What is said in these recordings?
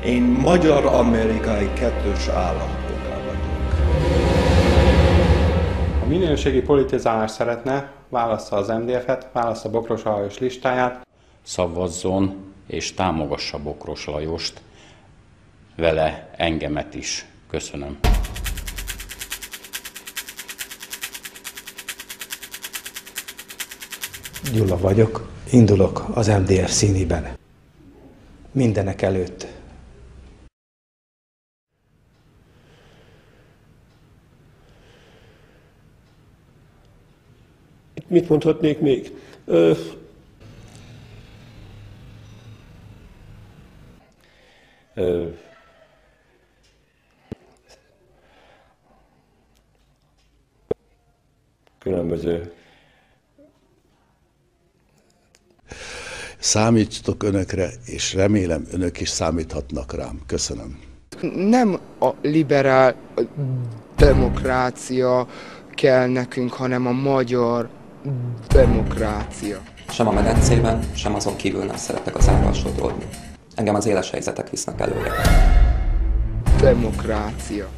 Én magyar-amerikai kettős állampolgár vagyok. Ha minőségi politizálást szeretne, válassza az MDF-et, válassza Bokros Lajos listáját. Szavazzon és támogassa Bokros Lajost, vele engemet is. Köszönöm. Gyula vagyok, indulok az MDF színében. Mindenek előtt. Mit mondhatnék még? Különböző. Számítok önökre, és remélem önök is számíthatnak rám. Köszönöm. Nem a liberál demokrácia kell nekünk, hanem a magyar demokrácia. Sem a medencében, sem azon kívül nem szeretek az árral sodródni. Engem az éles helyzetek visznek előre. Demokrácia.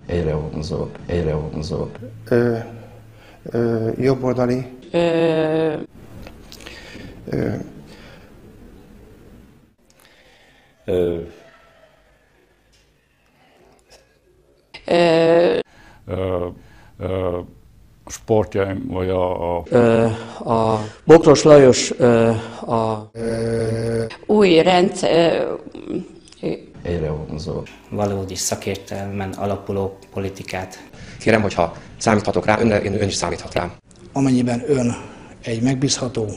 Egyre vonzóbb, egyre vonzóbb. Jobboldali. Sportjaim, vagy a Bokros Lajos új rendszer. Egyre vonzóbb. Valódi szakértelmen alapuló politikát. Kérem, hogyha számíthatok rá, ön is számíthat rám. Amennyiben ön egy megbízható,